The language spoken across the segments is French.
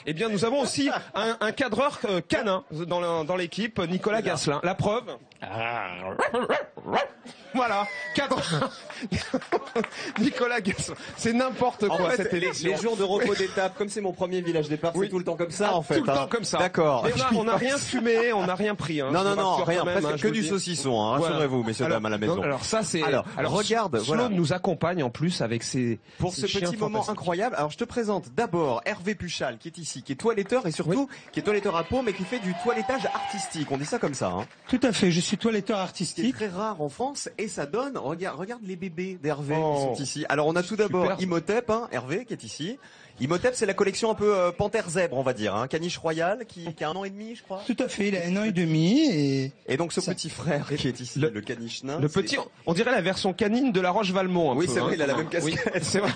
Eh bien, nous avons aussi un cadreur canin dans l'équipe, Nicolas Gasselin. La preuve. Voilà, cadreur. Nicolas Gasselin. C'est n'importe quoi cette élection. Les jours de repos d'étape, comme c'est mon premier village départ, c'est tout le temps comme ça en fait. Tout le temps comme ça. D'accord. On n'a rien fumé, on n'a rien pris. Hein, non, rien, presque que du saucisson, hein, rassurez-vous, messieurs, dames à la maison. Alors ça c'est. Alors regarde, Sloan nous accompagne en plus avec ses. Pour ce petit moment incroyable, alors je te présente d'abord Hervé Puchal qui est ici, qui est toiletteur et surtout qui est toiletteur à peau, mais qui fait du toilettage artistique. On dit ça comme ça. Hein. Tout à fait, je suis toiletteur artistique. C'est très rare en France et ça donne. Regarde les bébés d'Hervé qui sont ici. Alors on a tout d'abord Imhotep, hein, Hervé qui est ici. Imhotep, c'est la collection un peu panthère zèbre, on va dire, hein, caniche royale qui a 1 an et demi, je crois. Tout à fait, il a 1 an et demi et donc ce petit frère qui est ici, le caniche nain. Le petit, on dirait la version canine de la Roche-Valmont. Oui, c'est vrai, il a la même casquette. Oui, c'est vrai.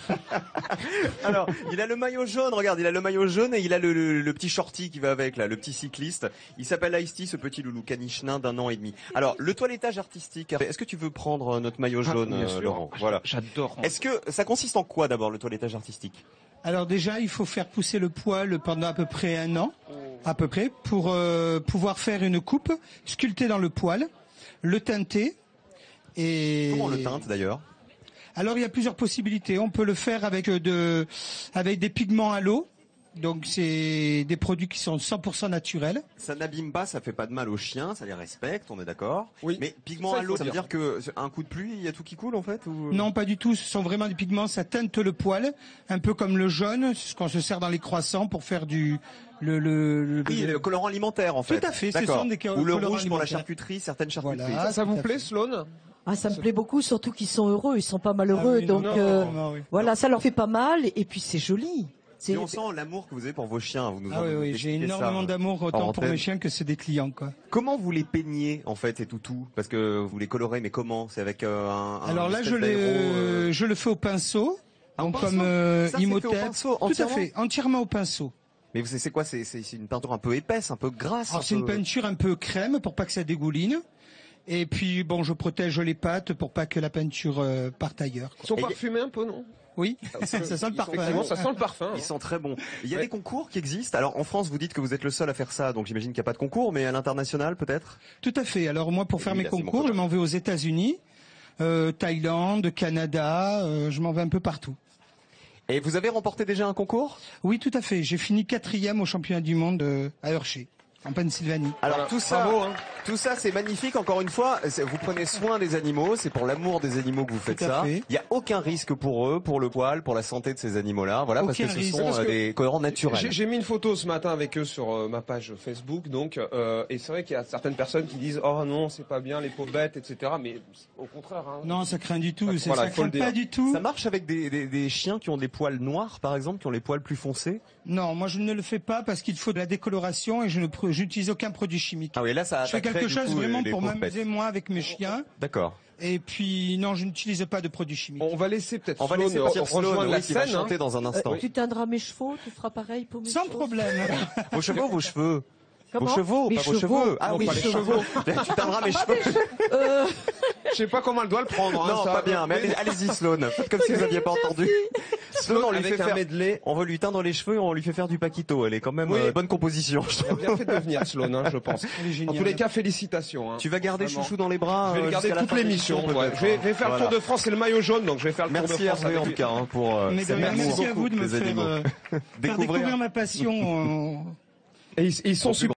Alors, il a le maillot jaune, regarde, il a le maillot jaune et il a le petit shorty qui va avec là, le petit cycliste. Il s'appelle Ice-T, ce petit loulou caniche nain d'1 an et demi. Alors, le toilettage artistique. Est-ce que tu veux prendre notre maillot jaune, Laurent? Voilà. J'adore. Est-ce que ça consiste en quoi d'abord le toilettage artistique? Alors déjà, il faut faire pousser le poil pendant à peu près 1 an, à peu près, pour pouvoir faire une coupe, sculpter dans le poil, le teinter. Et comment on le teinte d'ailleurs? Alors il y a plusieurs possibilités. On peut le faire avec des pigments à l'eau. Donc c'est des produits qui sont 100% naturels. Ça n'abîme pas, ça fait pas de mal aux chiens, ça les respecte, on est d'accord. Oui. Mais pigments à l'eau, ça veut dire que un coup de pluie, il y a tout qui coule en fait ou... Non, pas du tout. Ce sont vraiment des pigments, ça teinte le poil, un peu comme le jaune, ce qu'on se sert dans les croissants pour faire le colorant alimentaire en fait. Tout à fait. Ce sont des ou le rouge pour la charcuterie, certaines charcuteries. Voilà, ça vous plaît, Sloan? Ah, ça me plaît beaucoup, surtout qu'ils sont heureux, ils sont pas malheureux, voilà, ça leur fait pas mal et puis c'est joli. Mais on sent l'amour que vous avez pour vos chiens. Vous nous oui, j'ai énormément d'amour autant pour mes chiens que c'est des clients, quoi. Comment vous les peignez en fait, ces toutous? Parce que vous les colorez, mais comment? C'est avec Alors là, je le fais au pinceau, donc comme Imhotep. Tout à fait, entièrement au pinceau. Mais c'est quoi? C'est une peinture un peu épaisse, un peu grasse. Alors c'est une peinture un peu crème pour pas que ça dégouline. Et puis bon, je protège les pattes pour pas que la peinture parte ailleurs. Ils sont parfumés un peu, non? Oui, ça sent le parfum. Ça sent le parfum. Ils sont très bons. Il y a des concours qui existent. Alors en France, vous dites que vous êtes le seul à faire ça, donc j'imagine qu'il n'y a pas de concours, mais à l'international peut-être? Tout à fait. Alors moi, pour faire mes concours, je m'en vais aux États-Unis, Thaïlande, Canada, je m'en vais un peu partout. Et vous avez remporté déjà un concours? Oui, tout à fait. J'ai fini 4e au championnat du monde à Hershey, en Pennsylvanie. Alors voilà. tout ça c'est magnifique. Encore une fois, vous prenez soin des animaux, c'est pour l'amour des animaux que vous faites ça. Il n'y a aucun risque pour eux, pour le poil, pour la santé de ces animaux-là. Voilà, parce que ce sont des colorants naturels. J'ai mis une photo ce matin avec eux sur ma page Facebook, donc et c'est vrai qu'il y a certaines personnes qui disent oh non c'est pas bien les pauvres bêtes, etc. Mais au contraire. Hein, non, ça craint du tout. Voilà, ça craint pas du tout. Ça marche avec des chiens qui ont des poils noirs, par exemple, qui ont les poils plus foncés? Non, moi je ne le fais pas parce qu'il faut de la décoloration et je n'utilise aucun produit chimique. Ah oui, là ça. Je fais quelque chose vraiment pour m'amuser moi avec mes chiens. D'accord. Et puis non, je n'utilise pas de produits chimiques. On va laisser peut-être rejoindre la scène chanter dans un instant. Tu teindras mes chevaux, tu feras pareil pour mes Sans problème. Vos chevaux, vos cheveux. Comment? Vos chevaux, pas vos cheveux. Ah oui, les chevaux. Tu teindras mes cheveux. Je sais pas comment elle doit le prendre. Non, pas bien. Mais allez-y, Sloan. Faites comme si vous n'aviez pas entendu. Sloan, on lui fait faire un medley. On veut lui teindre les cheveux et on lui fait faire du Paquito. Elle est quand même bonne composition. Elle a bien fait de venir, Sloan, hein, je pense. En tous les cas, félicitations. Hein. Tu vas garder Chouchou dans les bras. Je vais le garder toute l'émission. Je vais faire le tour de France et le maillot jaune, donc je vais faire le tour de France. Merci Hervé en tout cas pour merci à vous de me faire découvrir ma passion. Et ils sont super.